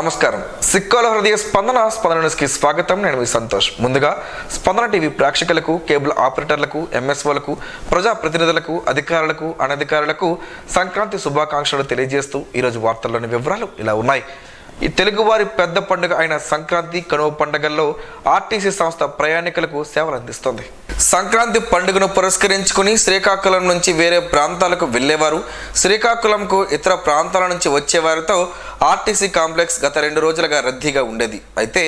నమస్కారం. సిక్కోల హృదయ స్పందన న్యూస్కి స్వాగతం. నేను మీ సంతోష్. ముందుగా స్పందన టీవీ ప్రేక్షకులకు, కేబుల్ ఆపరేటర్లకు, ఎంఎస్ఓలకు, ప్రజాప్రతినిధులకు, అధికారులకు, అనధికారులకు సంక్రాంతి శుభాకాంక్షలు తెలియజేస్తూ ఈరోజు వార్తల్లోని వివరాలు ఇలా ఉన్నాయి. ఈ తెలుగువారి పెద్ద పండుగ అయిన సంక్రాంతి, కనుమ పండుగల్లో ఆర్టీసీ సంస్థ ప్రయాణికులకు సేవలు అందిస్తుంది. సంక్రాంతి పండుగను పురస్కరించుకుని శ్రీకాకుళం నుంచి వేరే ప్రాంతాలకు వెళ్లేవారు, శ్రీకాకుళంకు ఇతర ప్రాంతాల నుంచి వచ్చేవారితో ఆర్టీసీ కాంప్లెక్స్ గత 2 రోజులుగా రద్దీగా ఉండేది. అయితే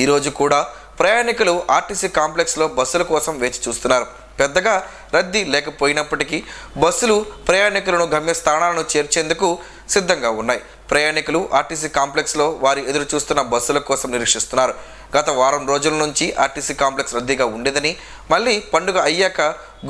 ఈరోజు కూడా ప్రయాణికులు ఆర్టీసీ కాంప్లెక్స్లో బస్సుల కోసం వేచి చూస్తున్నారు. పెద్దగా రద్దీ లేకపోయినప్పటికీ బస్సులు ప్రయాణికులను గమ్యస్థానాలను చేర్చేందుకు సిద్ధంగా ఉన్నాయి. ప్రయాణికులు ఆర్టీసీ కాంప్లెక్స్లో వారి ఎదురు చూస్తున్న బస్సుల కోసం నిరీక్షిస్తున్నారు. గత వారం రోజుల నుంచి ఆర్టీసీ కాంప్లెక్స్ రద్దీగా ఉండేదని, మళ్ళీ పండుగ అయ్యాక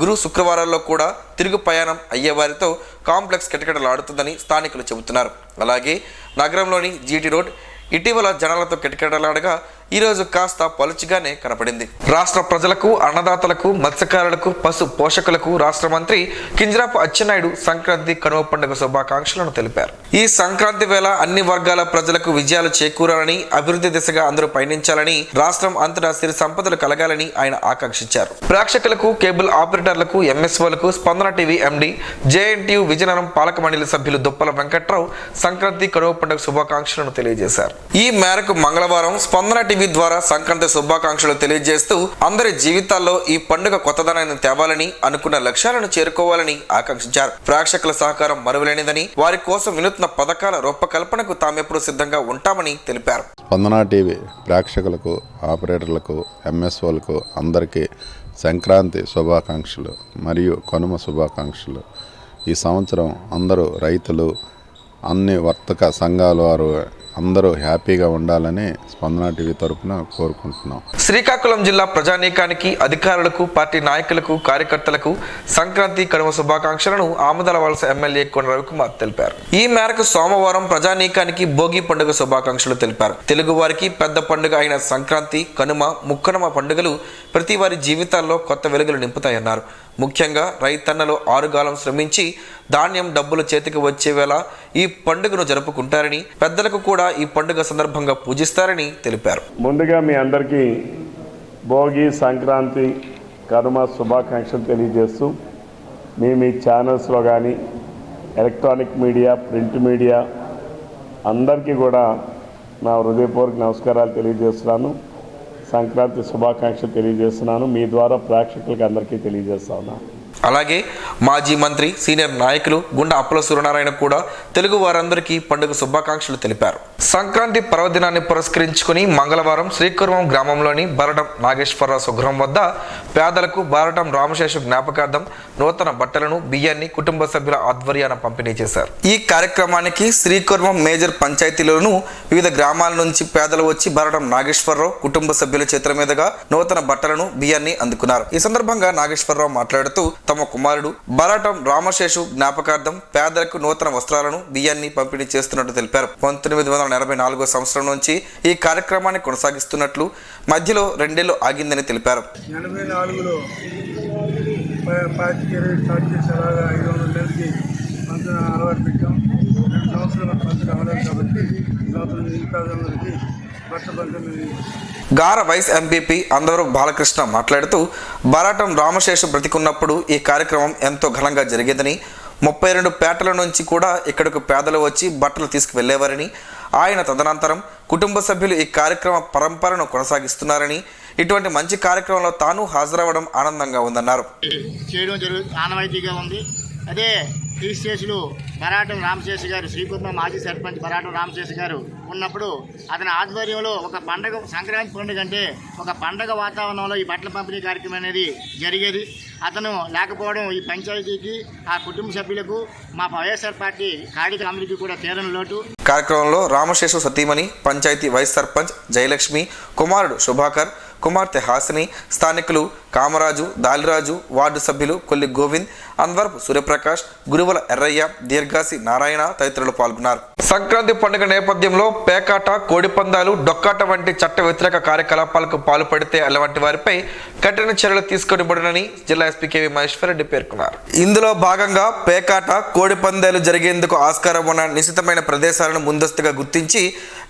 గురు శుక్రవారాల్లో కూడా తిరుగు ప్రయాణం అయ్యేవారితో కాంప్లెక్స్ కిటకిటలాడుతుందని స్థానికులు చెబుతున్నారు. అలాగే నగరంలోని జీటీ రోడ్ ఇటీవల జనాలతో కిటకిటలాడగా ఈరోజు కాస్త పలుచగానే కనపడింది. రాష్ట్ర ప్రజలకు, అన్నదాతలకు, మత్స్యకారులకు, పశు పోషకులకు రాష్ట్ర మంత్రి కింజరాపు అచ్చెన్నాయుడు సంక్రాంతి, కనుమ పండుగ శుభాకాంక్షలను తెలిపారు. ఈ సంక్రాంతి వేళ అన్ని వర్గాల ప్రజలకు విజయాలు చేకూరాలని, అభివృద్ధి దిశగా అందరూ పయనించాలని, రాష్ట్రం అంతటా సిరి సంపదలు కలగాలని ఆయన ఆకాంక్షించారు. ప్రేక్షకులకు, కేబుల్ ఆపరేటర్లకు, ఎంఎస్ఓలకు స్పందన టీవీ ఎండి, జేఎన్టీయూ విజయనగరం పాలక మండలి సభ్యులు దుప్పల వెంకట్రావు సంక్రాంతి, కనుమ పండుగ శుభాకాంక్షలను తెలియజేశారు. ఈ మేరకు మంగళవారం స్పందన టీవీ ద్వారా సంక్రాంతి శుభాకాంక్షలు తెలియజేస్తూ అందరి జీవితాల్లో ఈ పండుగ కొత్తదనాన్ని తేవాలని, అనుకున్న లక్ష్యాలను చేరుకోవాలని ఆకాంక్షించారు. ప్రేక్షకుల సహకారం మరువలేనిదని, వారి కోసం వినూత్న పథకాల రూపకల్పనకు తామెప్పుడు సిద్ధంగా ఉంటామని తెలిపారు. స్పందన టీవీ ప్రేక్షకులకు, ఆపరేటర్లకు, ఎంఎస్ఓలకు అందరికీ సంక్రాంతి శుభాకాంక్షలు మరియు కనుమ శుభాకాంక్షలు. ఈ సంవత్సరం అందరూ రైతులు, అన్ని వర్తక సంఘాల వారు అందరూ హ్యాపీగా ఉండాలని స్పందన టీవీ తరఫున కోరుకుంటున్నాం. శ్రీకాకుళం జిల్లా ప్రజానీకానికి, అధికారులకు, పార్టీ నాయకులకు, కార్యకర్తలకు సంక్రాంతి, కనుమ శుభాకాంక్షలను ఆమదల వలస ఎమ్మెల్యే కోన రవికుమార్ తెలిపారు. ఈ మేరకు సోమవారం ప్రజానీకానికి భోగి పండుగ శుభాకాంక్షలు తెలిపారు. తెలుగు వారికి పెద్ద పండుగ అయిన సంక్రాంతి, కనుమ, ముక్కనుమ పండుగలు ప్రతి వారి జీవితాల్లో కొత్త వెలుగులు నింపుతాయన్నారు. ముఖ్యంగా రైతన్నలు ఆరుగాలం శ్రమించి ధాన్యం, డబ్బులు చేతికి వచ్చే వేళ ఈ పండుగను జరుపుకుంటారని, పెద్దలకు కూడా ఈ పండుగ సందర్భంగా పూజిస్తారని తెలిపారు. ముందుగా మీ అందరికీ భోగి, సంక్రాంతి, కనుమ శుభాకాంక్షలు తెలియజేస్తూ మీ ఛానల్స్లో కానీ ఎలక్ట్రానిక్ మీడియా, ప్రింట్ మీడియా అందరికీ కూడా నా హృదయపూర్వక నమస్కారాలు తెలియజేస్తున్నాను. సంక్రాంతి శుభాకాంక్షలు తెలియజేస్తున్నాను. మీ ద్వారా ప్రేక్షకులకు అందరికీ తెలియజేస్తా ఉన్నాను. అలాగే మాజీ మంత్రి, సీనియర్ నాయకులు గుండా అప్పల సూర్యనారాయణ కూడా తెలుగు వారందరికీ పండుగ శుభాకాంక్షలు తెలిపారు. సంక్రాంతి పర్వదినాన్ని పురస్కరించుకుని మంగళవారం శ్రీకుర్మం గ్రామంలోని బరటం నాగేశ్వరరావు స్వగృహం వద్ద పేదలకు బరటం రామశేషు జ్ఞాపకార్థం నూతన బట్టలను, బియ్యాన్ని కుటుంబ సభ్యుల ఆధ్వర్యాన పంపిణీ చేశారు. ఈ కార్యక్రమానికి శ్రీకుర్మం మేజర్ పంచాయతీలోనూ వివిధ గ్రామాల నుంచి పేదలు వచ్చి బరటం నాగేశ్వరరావు కుటుంబ సభ్యుల చేతుల మీదుగా నూతన బట్టలను, బియ్యాన్ని అందుకున్నారు. ఈ సందర్భంగా నాగేశ్వరరావు మాట్లాడుతూ తమ కుమారుడు బరటం రామశేషు జ్ఞాపకార్థం పేదలకు నూతన వస్త్రాలను, బియ్యాన్ని పంపిణీ చేస్తున్నట్టు తెలిపారు. 1984 సంవత్సరం నుంచి ఈ కార్యక్రమాన్ని కొనసాగిస్తున్నట్లు, మధ్యలో 2 ఏళ్లు ఆగిందని తెలిపారు. 84లో స్టార్ట్ చేసి అలాగా 500 నెలలకి పంచడం అలవాటు పెట్టాం. 2 సంవత్సరాలు పంచడం అవ్వలేదు కాబట్టి ఈ పేదలందరికీ బట్ట పంపిణీ. గార వైస్ ఎంపీపీ అందరూ బాలకృష్ణ మాట్లాడుతూ బరాటం రామశేషు బ్రతికున్నప్పుడు ఈ కార్యక్రమం ఎంతో ఘనంగా జరిగేదని, 32 పేటల నుంచి కూడా ఇక్కడకు పేదలు వచ్చి బట్టలు తీసుకువెళ్లేవారని, ఆయన తదనంతరం కుటుంబ సభ్యులు ఈ కార్యక్రమ పరంపరను కొనసాగిస్తున్నారని, ఇటువంటి మంచి కార్యక్రమంలో తాను హాజరవ్వడం ఆనందంగా ఉందన్నారు. ఆనవాయితీగా ఉంది. అదే ఈ స్టేజ్లో బరాటం రామశేషు గారు, శ్రీకుర్మ మాజీ సర్పంచ్ బరాటం రామశేషు గారు ఉన్నప్పుడు అతని ఆధ్వర్యంలో ఒక పండగ, సంక్రాంతి పండుగ అంటే ఒక పండగ వాతావరణంలో ఈ బట్టల పంపిణీ కార్యక్రమం అనేది జరిగేది. అతను లేకపోవడం ఈ పంచాయతీకి, ఆ కుటుంబ సభ్యులకు, మా వైఎస్ఆర్ పార్టీ కార్యకర్తలందరికీ కూడా తీరని లోటు. కార్యక్రమంలో రామశేషు సతీమణి, పంచాయతీ వైస్ సర్పంచ్ జయలక్ష్మి, కుమారుడు శుభాకర్, కుమార్తె హాసిని, స్థానికులు కామరాజు, దాలిరాజు, వార్డు సభ్యులు కొల్లి గోవింద్, అన్వర్పు సూర్యప్రకాష్, గురువుల ఎర్రయ్య, దీర్ఘాసి నారాయణ తదితరులు పాల్గొన్నారు. సంక్రాంతి పండుగ నేపథ్యంలో పేకాట, కోడిపందాలు, డొక్కాట వంటి చట్ట వ్యతిరేక కార్యకలాపాలకు పాల్పడితే అలాంటి వారిపై కఠిన చర్యలు తీసుకొనిబడునని జిల్లా ఎస్పీ కేవీ మహేశ్వర్ రెడ్డి పేర్కొన్నారు. ఇందులో భాగంగా పేకాట, కోడిపందాలు జరిగేందుకు ఆస్కారం ఉన్న నిశ్చితమైన ప్రదేశాలను ముందస్తుగా గుర్తించి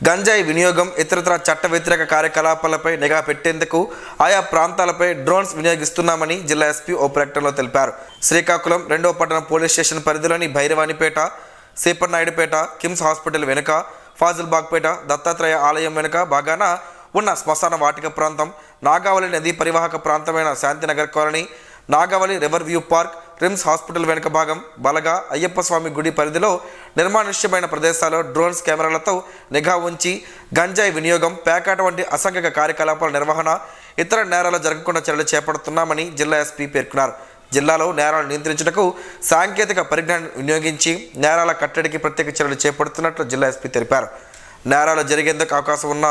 గంజాయి వినియోగం, ఇతరత్ర చట్ట వ్యతిరేక కార్యకలాపాలపై నిఘా పెట్టేందుకు ఆయా ప్రాంతాలపై డ్రోన్స్ వినియోగిస్తున్నామని జిల్లా ఎస్పీ ఓ ప్రకటనలో తెలిపారు. శ్రీకాకుళం 2వ పట్టణ పోలీస్ స్టేషన్ పరిధిలోని భైరవానిపేట, సీపర్నాయుడుపేట, కిమ్స్ హాస్పిటల్ వెనుక, ఫాజిల్బాగ్పేట, దత్తాత్రేయ ఆలయం వెనుక భాగాన ఉన్న శ్మశాన వాటిక ప్రాంతం, నాగావళి నదీ పరివాహక ప్రాంతమైన Shantinagar colony, Nagavali river view park, RIMS hospital వెనుక భాగం, బలగా అయ్యప్ప స్వామి గుడి పరిధిలో నిర్మానుష్యమైన ప్రదేశాల్లో డ్రోన్స్ కెమెరాలతో నిఘా ఉంచి గంజాయి వినియోగం, పేకాట వంటి అసాంఘిక కార్యకలాపాల నిర్వహణ, ఇతర నేరాలు జరగకుండా చర్యలు చేపడుతున్నామని జిల్లా ఎస్పీ పేర్కొన్నారు. జిల్లాలో నేరాలు నియంత్రించుటకు సాంకేతిక పరిజ్ఞానం వినియోగించి నేరాల కట్టడికి ప్రత్యేక చర్యలు చేపడుతున్నట్లు జిల్లా ఎస్పీ తెలిపారు. నేరాలు జరిగేందుకు అవకాశం ఉన్న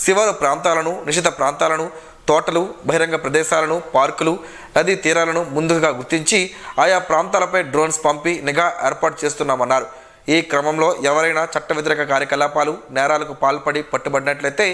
శివారు ప్రాంతాలను, నిషిద్ధ ప్రాంతాలను, తోటలు, బహిరంగ ప్రదేశాలను, పార్కులు, నదీ తీరాలను ముందుగా గుర్తించి ఆయా ప్రాంతాలపై డ్రోన్స్ పంపి నిఘా ఏర్పాటు చేస్తున్నామన్నారు. ఈ క్రమంలో ఎవరైనా చట్ట వ్యతిరేక కార్యకలాపాలు, నేరాలకు పాల్పడి పట్టుబడినట్లయితే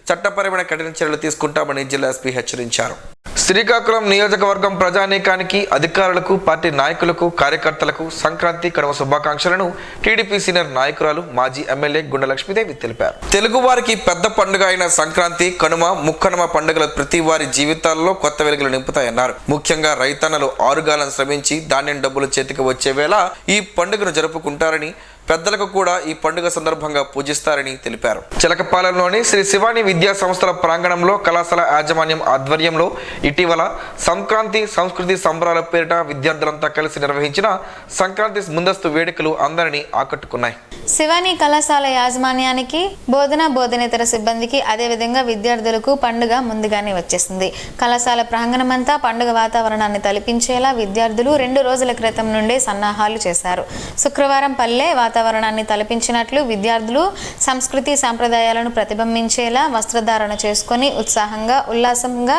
చట్టపరమైన కఠిన చర్యలు తీసుకుంటామని జిల్లా ఎస్పీ హెచ్చరించారు. శ్రీకాకుళం నియోజకవర్గం ప్రజానీకానికి, అధికారులకు, పార్టీ నాయకులకు, కార్యకర్తలకు సంక్రాంతి కనుమ శుభాకాంక్షలను టీడీపీ సీనియర్ నాయకురాలు, మాజీ ఎమ్మెల్యే గుండె లక్ష్మీదేవి తెలిపారు. తెలుగు వారికి పెద్ద పండుగ అయిన సంక్రాంతి, కనుమ, ముక్కనుమ పండుగలు ప్రతి వారి జీవితాల్లో కొత్త వెలుగులు నింపుతాయన్నారు. ముఖ్యంగా రైతన్నలు ఆరుగాలం శ్రమించి ధాన్యం డబ్బులు చేతికి వచ్చే వేళ ఈ పండుగను జరుపుకుంటారని, పెద్దలకు కూడా ఈ పండుగ సందర్భంగా పూజిస్తారని తెలిపారు. చిలకపాలెంలోని శ్రీ శివాని విద్యా సంస్థల ప్రాంగణంలో కళాశాల యాజమాన్యం ఆధ్వర్యంలో ఇటీవల సంక్రాంతి సంస్కృతి సంబరాల పేరిట విద్యార్థులంతా కలిసి నిర్వహించిన సంక్రాంతి ముందస్తు వేడుకలు అందరినీ ఆకట్టుకున్నాయి. శివాని కళాశాల యాజమాన్యానికి, బోధనేతర సిబ్బందికి, అదేవిధంగా విద్యార్థులకు పండుగ ముందుగానే వచ్చేసింది. కళాశాల ప్రాంగణమంతా పండుగ వాతావరణాన్ని తలపించేలా విద్యార్థులు 2 రోజుల క్రితం నుండే సన్నాహాలు చేశారు. శుక్రవారం పల్లె వాతావరణాన్ని తలపించినట్లు విద్యార్థులు సంస్కృతి సాంప్రదాయాలను ప్రతిబింబించేలా వస్త్రధారణ చేసుకొని ఉత్సాహంగా, ఉల్లాసంగా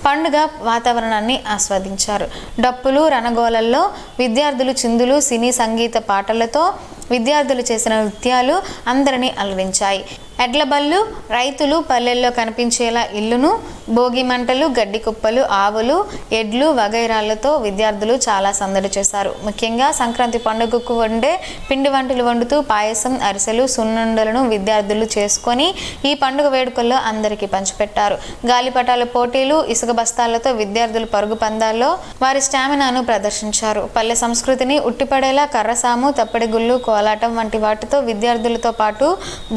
పండుగ వాతావరణాన్ని ఆస్వాదించారు. డప్పులు, రణగోలల్లో విద్యార్థులు చిందులు, సినీ సంగీత పాటలతో విద్యార్థులు చేసిన నృత్యాలు అందరినీ అలరించాయి. ఎడ్లబళ్ళు, రైతులు పల్లెల్లో కనిపించేలా ఇల్లును, భోగి మంటలు, గడ్డి కుప్పలు, ఆవులు, ఎడ్లు వగైరాలతో విద్యార్థులు చాలా సందడి చేశారు. ముఖ్యంగా సంక్రాంతి పండుగకు వండే పిండి వంటలు వండుతూ పాయసం, అరిసెలు, సున్నుండలను విద్యార్థులు చేసుకొని ఈ పండుగ వేడుకల్లో అందరికీ పంచిపెట్టారు. గాలిపటాల పోటీలు, ఇసుక బస్తాలతో విద్యార్థులు పరుగు పందాల్లో వారి స్టామినాను ప్రదర్శించారు. పల్లె సంస్కృతిని ఉట్టిపడేలా కర్రసాము, తప్పెడిగుళ్ళు, కోలాటం వంటి వాటితో విద్యార్థులతో పాటు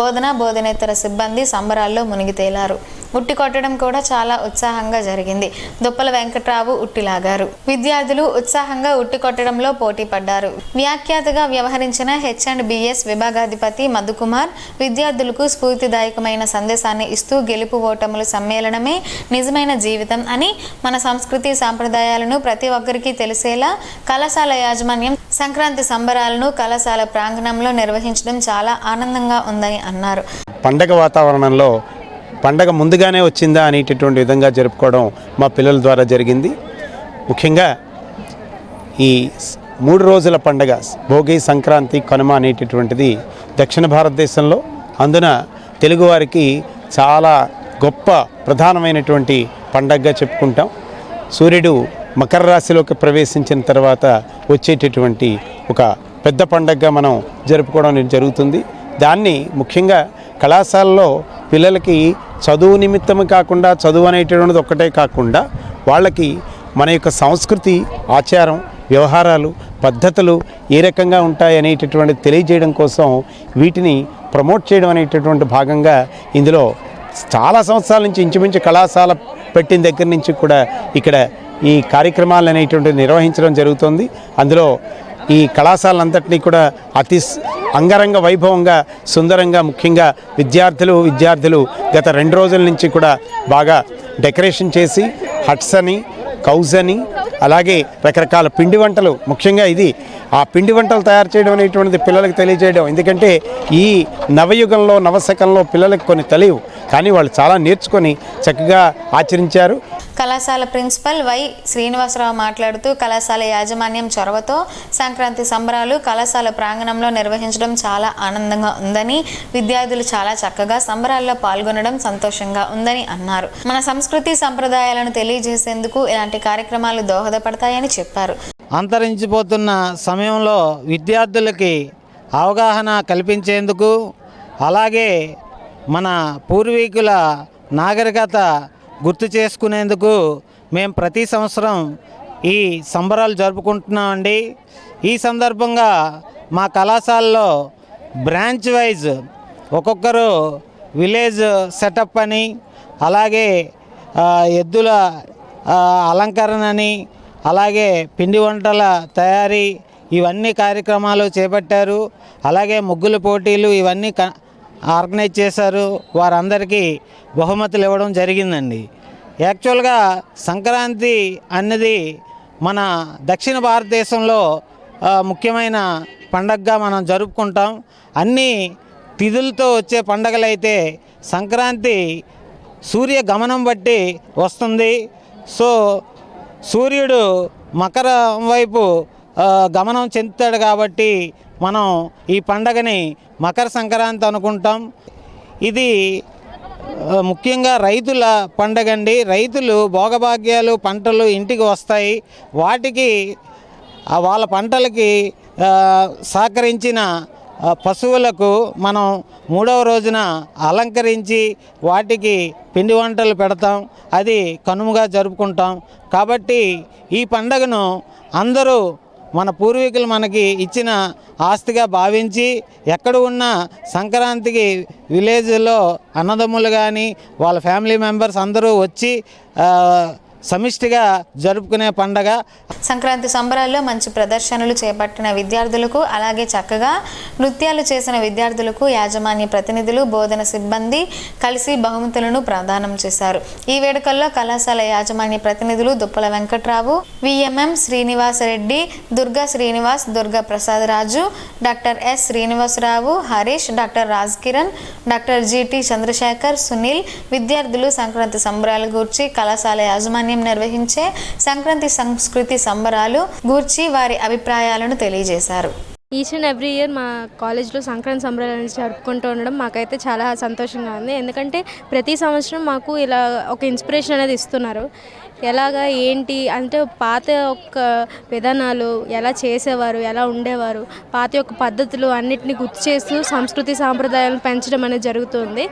బోధనేతర సిబ్బంది సంబరాల్లో మునిగి తేలారు. ఉట్టి కొట్టడం కూడా చాలా ఉత్సాహంగా జరిగింది. దుప్పల వెంకట్రావు ఉట్టిలాగారు. విద్యార్థులు ఉత్సాహంగా ఉట్టి కొట్టడంలో పోటీ పడ్డారు. వ్యాఖ్యాతగా వ్యవహరించిన H&BS విభాగాధిపతి మధుకుమార్ విద్యార్థులకు స్ఫూర్తిదాయకమైన సందేశాన్ని ఇస్తూ గెలుపు ఓటముల సమ్మేళనమే నిజమైన జీవితం అని, మన సంస్కృతి సాంప్రదాయాలను ప్రతి ఒక్కరికి తెలిసేలా కళాశాల యాజమాన్యం సంక్రాంతి సంబరాలను కళాశాల ప్రాంగణంలో నిర్వహించడం చాలా ఆనందంగా ఉందని అన్నారు. పండగ వాతావరణంలో పండగ ముందుగానే వచ్చిందా అనేటటువంటి విధంగా జరుపుకోవడం మా పిల్లల ద్వారా జరిగింది. ముఖ్యంగా ఈ 3 రోజుల పండగ భోగి, సంక్రాంతి, కనుమ అనేటటువంటిది దక్షిణ భారతదేశంలో, అందున తెలుగువారికి చాలా గొప్ప ప్రధానమైనటువంటి పండగగా చెప్పుకుంటాం. సూర్యుడు మకర రాశిలోకి ప్రవేశించిన తర్వాత వచ్చేటటువంటి ఒక పెద్ద పండగగా మనం జరుపుకోవడం జరుగుతుంది. దాన్ని ముఖ్యంగా కళాశాలలో పిల్లలకి చదువు నిమిత్తం కాకుండా, చదువు అనేటటువంటిది ఒక్కటే కాకుండా వాళ్ళకి మన యొక్క సంస్కృతి, ఆచారం, వ్యవహారాలు, పద్ధతులు ఏ రకంగా ఉంటాయి అనేటటువంటిది తెలియజేయడం కోసం వీటిని ప్రమోట్ చేయడం అనేటటువంటి భాగంగా ఇందులో చాలా సంవత్సరాల నుంచి ఇంచుమించు కళాశాల పెట్టిన దగ్గర నుంచి కూడా ఇక్కడ ఈ కార్యక్రమాలు అనేటువంటివి నిర్వహించడం జరుగుతుంది. అందులో ఈ కళాశాలంతటినీ కూడా అతి అంగరంగ వైభవంగా, సుందరంగా, ముఖ్యంగా విద్యార్థులు గత 2 రోజుల నుంచి కూడా బాగా డెకరేషన్ చేసి హట్స్ అని, కౌజ్ అని, అలాగే రకరకాల పిండి వంటలు, ముఖ్యంగా ఇది ఆ పిండి వంటలు తయారు చేయడం అనేటువంటిది పిల్లలకు తెలియజేయడం. ఎందుకంటే ఈ నవయుగంలో, నవశకంలో పిల్లలకు కొన్ని తెలియవు, కానీ వాళ్ళు చాలా నేర్చుకొని చక్కగా ఆచరించారు. కళాశాల ప్రిన్సిపల్ వై శ్రీనివాసరావు మాట్లాడుతూ కళాశాల యాజమాన్యం చొరవతో సంక్రాంతి సంబరాలు కళాశాల ప్రాంగణంలో నిర్వహించడం చాలా ఆనందంగా ఉందని, విద్యార్థులు చాలా చక్కగా సంబరాల్లో పాల్గొనడం సంతోషంగా ఉందని అన్నారు. మన సంస్కృతి సంప్రదాయాలను తెలియజేసేందుకు ఇలాంటి కార్యక్రమాలు దోహదపడతాయని చెప్పారు. అంతరించిపోతున్న సమయంలో విద్యార్థులకి అవగాహన కల్పించేందుకు, అలాగే మన పూర్వీకుల నాగరికత గుర్తు చేసుకునేందుకు మేము ప్రతి సంవత్సరం ఈ సంబరాలు జరుపుకుంటున్నామండి. ఈ సందర్భంగా మా కళాశాలలో బ్రాంచ్ వైజ్ ఒక్కొక్కరు విలేజ్ సెటప్ అని, అలాగే ఎద్దుల అలంకరణ అని, అలాగే పిండి వంటల తయారీ, ఇవన్నీ కార్యక్రమాలు చేపట్టారు. అలాగే ముగ్గుల పోటీలు ఇవన్నీ ఆర్గనైజ్ చేశారు. వారందరికీ బహుమతులు ఇవ్వడం జరిగిందండి. యాక్చువల్గా సంక్రాంతి అన్నది మన దక్షిణ భారతదేశంలో ముఖ్యమైన పండగగా మనం జరుపుకుంటాం. అన్ని తిథులతో వచ్చే పండగలైతే సంక్రాంతి సూర్య గమనం బట్టి వస్తుంది. సో సూర్యుడు మకరం వైపు గమనం చెందుతాడు కాబట్టి మనం ఈ పండగని మకర సంక్రాంతి అనుకుంటాం. ఇది ముఖ్యంగా రైతుల పండగ అండి. రైతులు భోగభాగ్యాలు పంటలు ఇంటికి వస్తాయి. వాటికి వాళ్ళ పంటలకి సహకరించిన పశువులకు మనం 3వ రోజున అలంకరించి వాటికి పిండి వంటలు పెడతాం. అది కనుమగా జరుపుకుంటాం. కాబట్టి ఈ పండగను అందరూ మన పూర్వీకులు మనకి ఇచ్చిన ఆస్తిగా భావించి ఎక్కడ ఉన్న సంక్రాంతికి విలేజ్లో అన్నదమ్ములు కానీ వాళ్ళ ఫ్యామిలీ మెంబర్స్ అందరూ వచ్చి సమిష్టిగా జరుపుకునే పండగ. సంక్రాంతి సంబరాల్లో మంచి ప్రదర్శనలు చేపట్టిన విద్యార్థులకు, అలాగే చక్కగా నృత్యాలు చేసిన విద్యార్థులకు యాజమాన్య ప్రతినిధులు, బోధన సిబ్బంది కలిసి బహుమతులను ప్రదానం చేశారు. ఈ వేడుకల్లో కళాశాల యాజమాన్య ప్రతినిధులు Duppala Venkatrao, VMM Srinivasa Reddy, Durga Srinivas, Durga Prasad Raju, doctor S Srinivasa Rao, Harish, doctor Raj Kiran, doctor GT Chandrasekhar, Sunil విద్యార్థులు సంక్రాంతి సంబరాల గూర్చి, కళాశాల యాజమాన్యం నిర్వహించే సంక్రాంతి సంస్కృతి సంబరాలు గూర్చి వారి అభిప్రాయాలను తెలియజేశారు. ఈచ్ అండ్ ఎవ్రీ ఇయర్ మా కాలేజ్లో సంక్రాంతి సంబరాలను జరుపుకుంటూ ఉండడం మాకైతే చాలా సంతోషంగా ఉంది. ఎందుకంటే ప్రతి సంవత్సరం మాకు ఇలా ఒక ఇన్స్పిరేషన్ అనేది ఇస్తున్నారు. ఎలాగా ఏంటి అంటే పాత యొక్క విధానాలు ఎలా చేసేవారు, ఎలా ఉండేవారు, పాత యొక్క పద్ధతులు అన్నిటిని గుర్తు చేస్తూ సంస్కృతి సాంప్రదాయాలను పెంచడం అనేది జరుగుతుంది.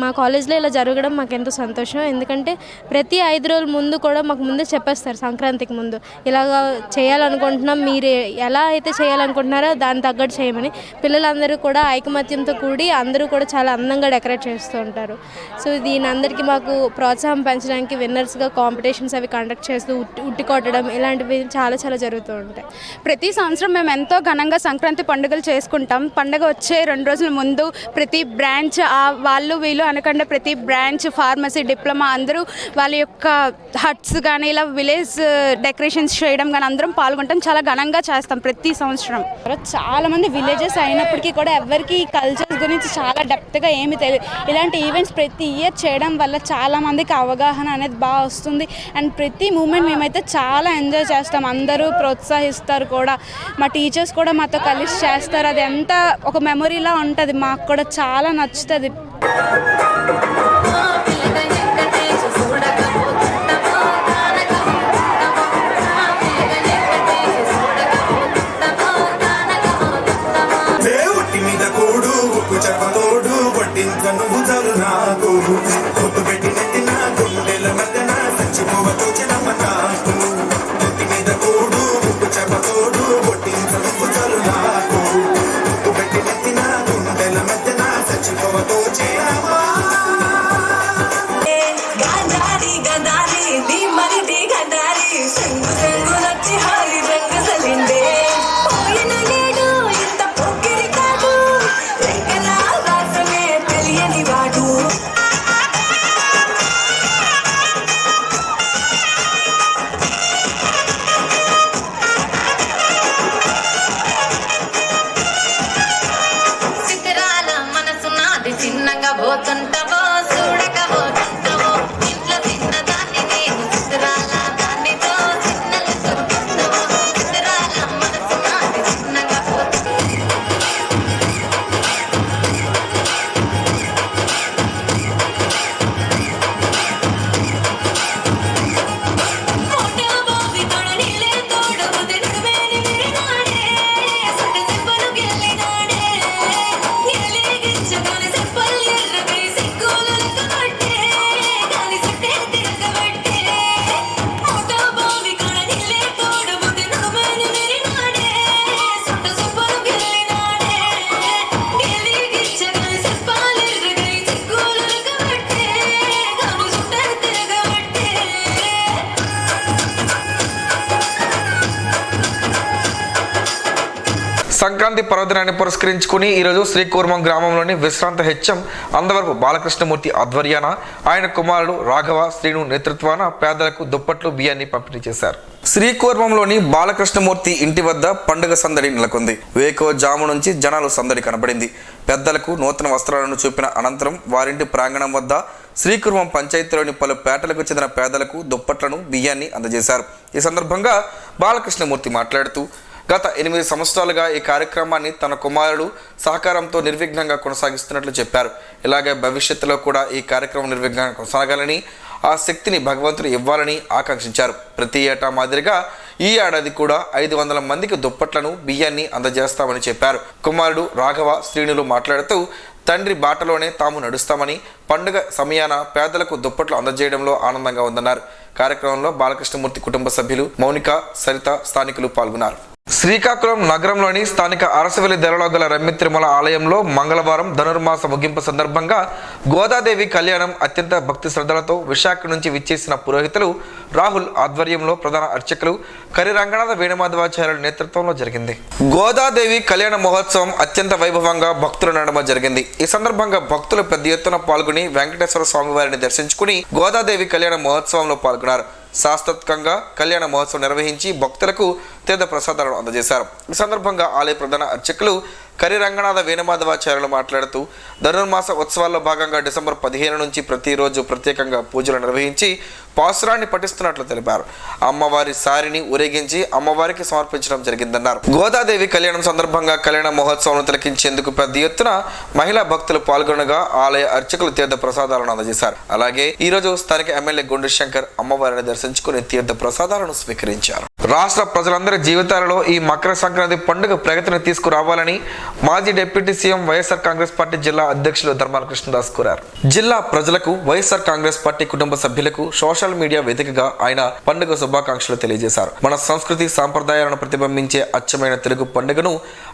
మా కాలేజ్లో ఇలా జరగడం మాకు ఎంతో సంతోషం. ఎందుకంటే ప్రతి 5 రోజుల ముందు కూడా మాకు ముందే చెప్పేస్తారు. సంక్రాంతికి ముందు ఇలాగా చేయాలనుకుంటున్నాం, మీరు ఎలా అయితే చేయాలనుకుంటున్నారో దాని తగ్గట్టు చేయమని. పిల్లలందరూ కూడా ఐకమత్యంతో కూడి అందరూ కూడా చాలా అందంగా డెకరేట్ చేస్తూ ఉంటారు. సో దీని అందరికీ మాకు ప్రోత్సాహం పెంచడానికి విన్నర్స్గా కాంపిటీషన్స్ అవి కండక్ట్ చేస్తూ ఉట్టి కొట్టడం ఇలాంటివి చాలా చాలా జరుగుతూ ఉంటాయి. ప్రతి సంవత్సరం మేము ఎంతో ఘనంగా సంక్రాంతి పండుగలు చేసుకుంటాం. పండుగ వచ్చే 2 రోజుల ముందు ప్రతి బ్రాంచ్ వాళ్ళు వీళ్ళు అనకుండా ప్రతి బ్రాంచ్ ఫార్మసీ, డిప్లొమా అందరూ వాళ్ళ యొక్క హట్స్ కానీ ఇలా విలేజ్ డెకరేషన్స్ చేయడం కానీ అందరం పాల్గొంటాం. చాలా ఘనంగా చేస్తాం ప్రతి సంవత్సరం. చాలామంది విలేజెస్ అయినప్పటికీ కూడా ఎవరికి కల్చర్స్ గురించి చాలా డెప్త్గా ఏమీ తెలియదు. ఇలాంటి ఈవెంట్స్ ప్రతి ఇయర్ చేయడం వల్ల చాలామందికి అవగాహన అనేది బాగా వస్తుంది. అండ్ ప్రతి మూమెంట్ మేమైతే చాలా ఎంజాయ్ చేస్తాం. అందరూ ప్రోత్సహిస్తారు కూడా. మా టీచర్స్ కూడా మాతో కలిసి చేస్తారు. అది ఎంత ఒక మెమొరీలా ఉంటుంది. మాకు కూడా చాలా నచ్చుతుంది. సంక్రాంతి పర్వదినాన్ని పురస్కరించుకుని ఈరోజు శ్రీకూర్మం గ్రామంలోని విశ్రాంత హెచ్ఎం అందవరపు బాలకృష్ణమూర్తి ఆధ్వర్యాన ఆయన కుమారుడు రాఘవ శ్రీను నేతృత్వాన పేదలకు దుప్పట్లు బియ్యాన్ని పంపిణీ చేశారు. శ్రీకూర్మంలోని బాలకృష్ణమూర్తి ఇంటి వద్ద పండుగ సందడి నెలకొంది. వేకోజాము నుంచి జనాలు సందడి కనబడింది. పెద్దలకు నూతన వస్త్రాలను చూపిన అనంతరం వారింటి ప్రాంగణం వద్ద శ్రీకూర్మం పంచాయతీలోని పలు పేటలకు చెందిన పేదలకు దుప్పట్లను బియ్యాన్ని అందజేశారు. ఈ సందర్భంగా బాలకృష్ణమూర్తి మాట్లాడుతూ గత 8 సంవత్సరాలుగా ఈ కార్యక్రమాన్ని తన కుమారుడు సహకారంతో నిర్విఘ్నంగా కొనసాగిస్తున్నట్లు చెప్పారు. ఇలాగే భవిష్యత్తులో కూడా ఈ కార్యక్రమం నిర్విఘ్నంగా కొనసాగాలని, ఆ శక్తిని భగవంతుడు ఇవ్వాలని ఆకాంక్షించారు. ప్రతి ఏటా మాదిరిగా ఈ ఏడాది కూడా 500 మందికి దుప్పట్లను బియ్యాన్ని అందజేస్తామని చెప్పారు. కుమారుడు రాఘవ శ్రీనులు మాట్లాడుతూ తండ్రి బాటలోనే తాము నడుస్తామని, పండుగ సమయాన పేదలకు దుప్పట్లు అందజేయడంలో ఆనందంగా ఉందన్నారు. కార్యక్రమంలో బాలకృష్ణమూర్తి కుటుంబ సభ్యులు మౌనిక, సరిత, స్థానికులు పాల్గొన్నారు. శ్రీకాకుళం నగరంలోని స్థానిక అరసవెల్లి ధరలో గల రమ్మి తిరుమల ఆలయంలో మంగళవారం ధనుర్మాస ముగింపు సందర్భంగా గోదాదేవి కళ్యాణం అత్యంత భక్తి శ్రద్ధలతో విశాఖ నుంచి విచ్చేసిన పురోహితులు రాహుల్ ఆధ్వర్యంలో ప్రధాన అర్చకులు కరి రంగనాథ వేణుమాధవాచార్యుల నేతృత్వంలో జరిగింది. గోదాదేవి కళ్యాణ మహోత్సవం అత్యంత వైభవంగా భక్తుల నడుమ జరిగింది. ఈ సందర్భంగా భక్తులు పెద్ద ఎత్తున పాల్గొని వెంకటేశ్వర స్వామి వారిని దర్శించుకుని గోదాదేవి కళ్యాణ మహోత్సవంలో పాల్గొన్నారు. శాస్త్రోక్తంగా కళ్యాణ మహోత్సవం నిర్వహించి భక్తులకు తీర్థ ప్రసాదాలను అందజేశారు. ఈ సందర్భంగా ఆలయ ప్రధాన అర్చకులు కరి రంగనాథ వేణుమాధవాచార్యులు మాట్లాడుతూ ధనుర్మాస ఉత్సవాల్లో భాగంగా డిసెంబర్ 15 నుంచి ప్రతిరోజు ప్రత్యేకంగా పూజలు నిర్వహించి పాసురాన్ని పఠిస్తున్నట్లు తెలిపారు. అమ్మవారి సారిని ఊరేగించి అమ్మవారికి సమర్పించడం జరిగిందన్నారు. గోదాదేవి కళ్యాణం సందర్భంగా కళ్యాణ మహోత్సవం తిలకించేందుకు పెద్ద ఎత్తున మహిళా భక్తులు పాల్గొనగా ఆలయ అర్చకులు తీర్థ ప్రసాదాలను అందజేశారు. అలాగే ఈ రోజు స్థానిక ఎమ్మెల్యే గుండు శంకర్ అమ్మవారిని దర్శించుకుని తీర్థ ప్రసాదాలను స్వీకరించారు. రాష్ట్ర ప్రజలందరి జీవితాలలో ఈ మకర సంక్రాంతి పండుగ ప్రగతిని తీసుకురావాలని మాజీ deputy CM YSR Congress party జిల్లా అధ్యక్షులు ధర్మాన కృష్ణదాస్ కోరారు. జిల్లా ప్రజలకు వైఎస్ఆర్ కాంగ్రెస్ పార్టీ కుటుంబ సభ్యులకు సోషల్ మీడియా వేదికగా ఆయన పండుగ శుభాకాంక్షలు తెలియజేశారు. మన సంస్కృతి సాంప్రదాయాలను ప్రతిబింబించే అచ్చమైన తెలుగు పండుగను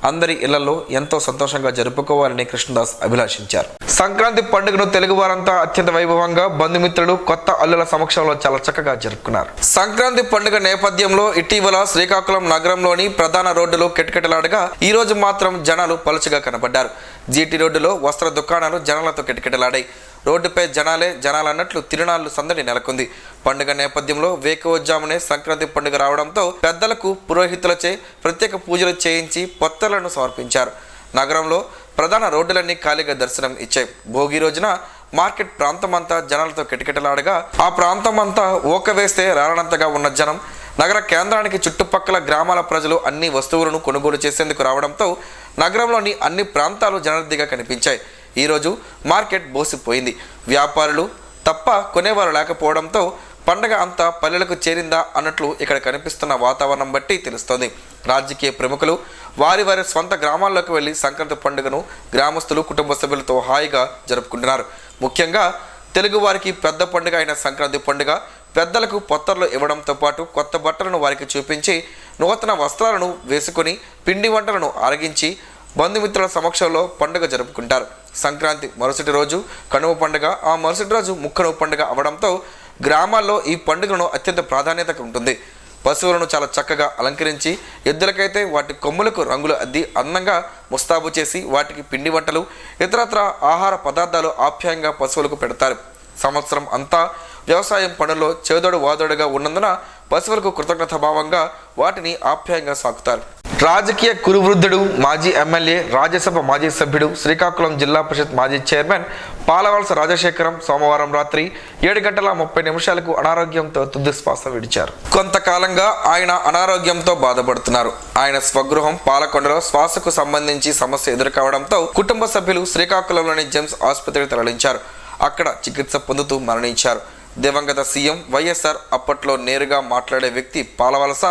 అందరి ఇళ్లలో ఎంతో సంతోషంగా జరుపుకోవాలని కృష్ణదాస్ అభిలాషించారు. సంక్రాంతి పండుగను తెలుగు వారంతా అత్యంత వైభవంగా బంధుమిత్రులు, కొత్త అల్లుల సమక్షంలో చాలా చక్కగా జరుపుకున్నారు. సంక్రాంతి పండుగ నేపథ్యంలో ఇటీవల శ్రీకాకుళం నగరంలోని ప్రధాన రోడ్డులో కిటకిటలాడగా ఈ రోజు మాత్రం జనాలు పలుచగా కనబడ్డారు. జీటీ రోడ్డులో వస్త్ర దుకాణాలు జనాలతో కిటకిటలాడాయి. రోడ్డుపై జనాలన్నట్లు తిరునాళ్లు సందడి నెలకొంది. పండుగ నేపథ్యంలో వేకువజామునే సంక్రాంతి పండుగ రావడంతో పెద్దలకు పురోహితులచే ప్రత్యేక పూజలు చేయించి పొత్తలను సమర్పించారు. నగరంలో ప్రధాన రోడ్డులన్నీ ఖాళీగా దర్శనం ఇచ్చాయి. భోగి రోజున మార్కెట్ ప్రాంతమంతా జనాలతో కిటకిటలాడగా ఆ ప్రాంతమంతా ఓక వేస్తే రాలనంతగా ఉన్న జనం నగర కేంద్రానికి చుట్టుపక్కల గ్రామాల ప్రజలు అన్ని వస్తువులను కొనుగోలు చేసేందుకు రావడంతో నగరంలోని అన్ని ప్రాంతాలు జనరద్దీగా కనిపించాయి. ఈరోజు మార్కెట్ బోసిపోయింది. వ్యాపారులు తప్ప కొనేవారు లేకపోవడంతో పండగ అంతా పల్లెలకు చేరిందా అన్నట్లు ఇక్కడ కనిపిస్తున్న వాతావరణం బట్టి తెలుస్తోంది. రాజకీయ ప్రముఖులు వారి స్వంత గ్రామాల్లోకి వెళ్లి సంక్రాంతి పండుగను గ్రామస్తులు, కుటుంబ సభ్యులతో హాయిగా జరుపుకుంటున్నారు. ముఖ్యంగా తెలుగు వారికి పెద్ద పండుగ అయిన సంక్రాంతి పండుగ పెద్దలకు పొత్తర్లు ఇవ్వడంతో పాటు కొత్త బట్టలను వారికి చూపించి నూతన వస్త్రాలను వేసుకుని పిండి వంటలను ఆరగించి బంధుమిత్రుల సమక్షంలో పండుగ జరుపుకుంటారు. సంక్రాంతి మరుసటి రోజు కనుమ పండుగ, ఆ మరుసటి రోజు ముక్కనుమ పండుగ అవడంతో గ్రామాల్లో ఈ పండుగను అత్యంత ప్రాధాన్యత ఉంటుంది. పశువులను చాలా చక్కగా అలంకరించి ఎద్దులకైతే వాటి కొమ్ములకు రంగులు అద్ది అందంగా ముస్తాబు చేసి వాటికి పిండి వంటలు, ఇతరత్ర ఆహార పదార్థాలు ఆప్యాయంగా పశువులకు పెడతారు. సంవత్సరం అంతా వ్యవసాయం పనుల్లో చేదోడు వాదోడుగా ఉన్నందున పశువులకు కృతజ్ఞతాభావంగా వాటిని ఆప్యాయంగా సాకుతారు. రాజకీయ కురువృద్ధుడు, మాజీ ఎమ్మెల్యే, రాజ్యసభ మాజీ సభ్యుడు, శ్రీకాకుళం జిల్లా పరిషత్ మాజీ చైర్మన్ పాలవలస రాజశేఖరం సోమవారం రాత్రి 7:30 అనారోగ్యంతో తుది శ్వాస విడిచారు. కొంతకాలంగా ఆయన అనారోగ్యంతో బాధపడుతున్నారు. ఆయన స్వగృహం పాలకొండలో శ్వాసకు సంబంధించి సమస్య ఎదుర్కోవడంతో కుటుంబ సభ్యులు శ్రీకాకుళంలోని జెమ్స్ ఆసుపత్రికి తరలించారు. అక్కడ చికిత్స పొందుతూ మరణించారు. దివంగత సీఎం వైఎస్ఆర్ అప్పట్లో నేరుగా మాట్లాడే వ్యక్తి పాలవలస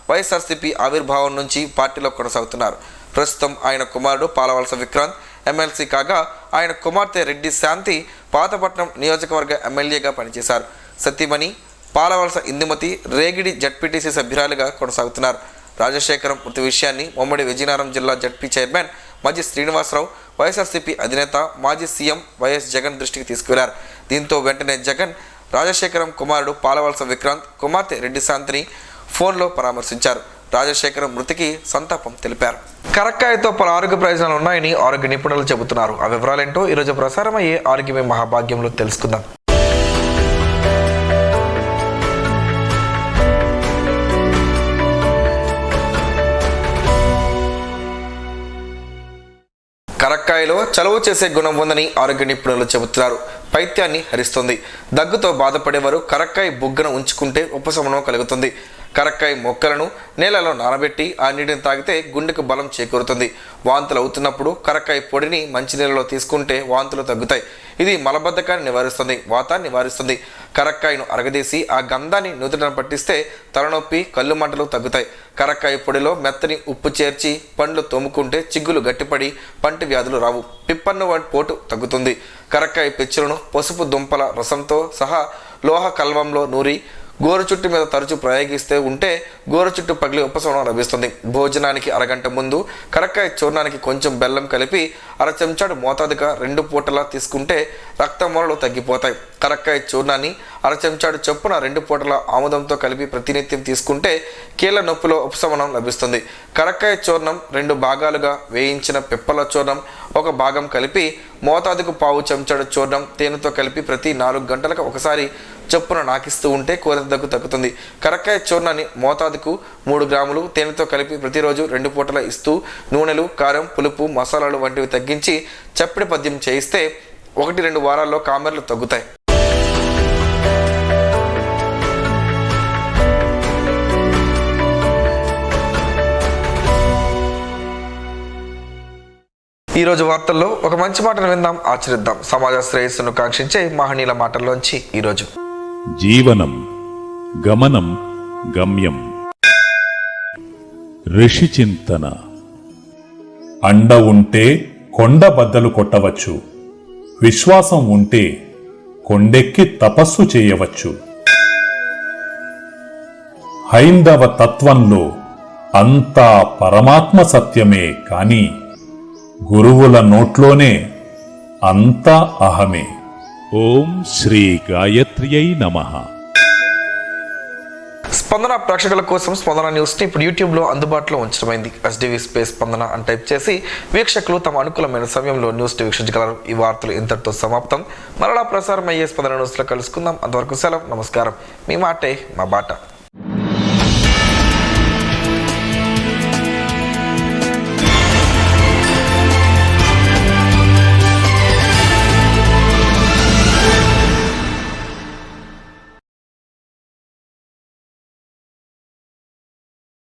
వైఎస్ఆర్సీపీ ఆవిర్భావం నుంచి పార్టీలో కొనసాగుతున్నారు. ప్రస్తుతం ఆయన కుమారుడు పాలవలస విక్రాంత్ ఎమ్మెల్సీ కాగా ఆయన కుమార్తె రెడ్డి శాంతి పాతపట్నం నియోజకవర్గ ఎమ్మెల్యేగా పనిచేశారు. సతీమణి పాలవలస ఇందుమతి రేగిడి జడ్పీటీసీ సభ్యురాలుగా కొనసాగుతున్నారు. రాజశేఖరం మృతి విషయాన్ని ఉమ్మడి విజయనగరం జిల్లా జడ్పీ చైర్మన్ మాజీ శ్రీనివాసరావు, వైఎస్ఆర్సీపీ అధినేత మాజీ సీఎం వైఎస్ జగన్ దృష్టికి తీసుకువెళ్లారు. దీంతో వెంటనే జగన్ రాజశేఖరం కుమారుడు పాలవలస విక్రాంత్, కుమార్తె రెడ్డి శాంతిని ఫోన్లో పరామర్శించారు. రాజశేఖరం మృతికి సంతాపం తెలిపారు. కరక్కాయతో పలు ఆరోగ్య ప్రయోజనాలు ఉన్నాయని ఆరోగ్య నిపుణులు చెబుతున్నారు. ఆ వివరాలేంటో ఈరోజు ప్రసారమయ్యే ఆరోగ్యమే మహాభాగ్యంలో తెలుసుకుందాం. కరక్కాయలో చలువ చేసే గుణం ఉందని ఆరోగ్య నిపుణులు చెబుతున్నారు. పైత్యాన్ని హరిస్తుంది. దగ్గుతో బాధపడేవారు కరక్కాయ బుగ్గను ఉంచుకుంటే ఉపశమనం కలుగుతుంది. కరక్కాయ మొక్కలను నేలలో నానబెట్టి ఆ నీటిని తాగితే గుండెకు బలం చేకూరుతుంది. వాంతులు అవుతున్నప్పుడు కరక్కాయ పొడిని మంచినీళ్ళలో తీసుకుంటే వాంతులు తగ్గుతాయి. ఇది మలబద్ధకాన్ని నివారిస్తుంది, వాతాన్ని నివారిస్తుంది. కరక్కాయను అరగదీసి ఆ గంధాన్ని నుదుటను పట్టిస్తే తలనొప్పి, కళ్ళు మంటలు తగ్గుతాయి. కరక్కాయ పొడిలో మెత్తని ఉప్పు చేర్చి పండ్లు తోముకుంటే చిగులు గట్టిపడి పంటి వ్యాధులు రావు. పిప్పన్ను వంటి పోటు తగ్గుతుంది. కరక్కాయ పెచ్చులను పసుపు దుంపల రసంతో సహా లోహ కల్వంలో నూరి గోరు చుట్టు మీద తరచూ ప్రయోగిస్తే ఉంటే గోరు చుట్టు పగిలి ఉపశమనం లభిస్తుంది. భోజనానికి అరగంట ముందు కరక్కాయ చూర్ణానికి కొంచెం బెల్లం కలిపి అర చెంచాడు మోతాదుగా 2 పూటలా తీసుకుంటే రక్తమూలలు తగ్గిపోతాయి. కరక్కాయ చూర్ణాన్ని అర చెంచాడు చొప్పున 2 పూటల ఆముదంతో కలిపి ప్రతినిత్యం తీసుకుంటే కీళ్ళ నొప్పిలో ఉపశమనం లభిస్తుంది. కరక్కాయ చూర్ణం 2 భాగాలుగా వేయించిన పిప్పల చూర్ణం 1 భాగం కలిపి మోతాదుకు పావు చెంచాడు చూర్ణం తేనెతో కలిపి ప్రతి 4 గంటలకు ఒకసారి చొప్పున నాకిస్తూ ఉంటే కోరిక దగ్గు తగ్గుతుంది. కరక్కాయ చూర్ణాన్ని మోతాదుకు 3 గ్రాములు తేనెతో కలిపి ప్రతిరోజు 2 పూటల ఇస్తూ నూనెలు, కారం, పులుపు, మసాలాలు వంటివి తగ్గించి చప్పిడి పద్యం చేయిస్తే 1-2 వారాల్లో కామెర్లు తగ్గుతాయి. ఈరోజు వార్తల్లో ఒక మంచి మాటను విందాం, ఆచరిద్దాం. సమాజ శ్రేయస్సును కాంక్షించే మహనీయుల మాటల్లోంచి ఈరోజు. జీవనం గమనం గమ్యం. ఋషి చింతన. అండ ఉంటే కొండ బద్దలు కొట్టవచ్చు. విశ్వాసం ఉంటే కొండెక్కి తపస్సు చేయవచ్చు. హైందవ తత్వంలో అంతా పరమాత్మ సత్యమే కాని గురువుల నోట్లోనే అంతా అహమే. ఓం శ్రీ గాయత్ర్యై నమః. స్పందన ప్రేక్షకుల కోసం స్పందన న్యూస్ని ఇప్పుడు యూట్యూబ్లో అందుబాటులో ఉంచడమైంది. SDV స్పేస్ స్పందన అని టైప్ చేసి వీక్షకులు తమ అనుకూలమైన సమయంలో న్యూస్ వీక్షించగలరు. ఈ వార్తలు ఇంతటితో సమాప్తం. మరలా ప్రసారం అయ్యే స్పందన న్యూస్లో కలుసుకుందాం. అంతవరకు సెలవు. నమస్కారం. మీ మాటే మా బాట.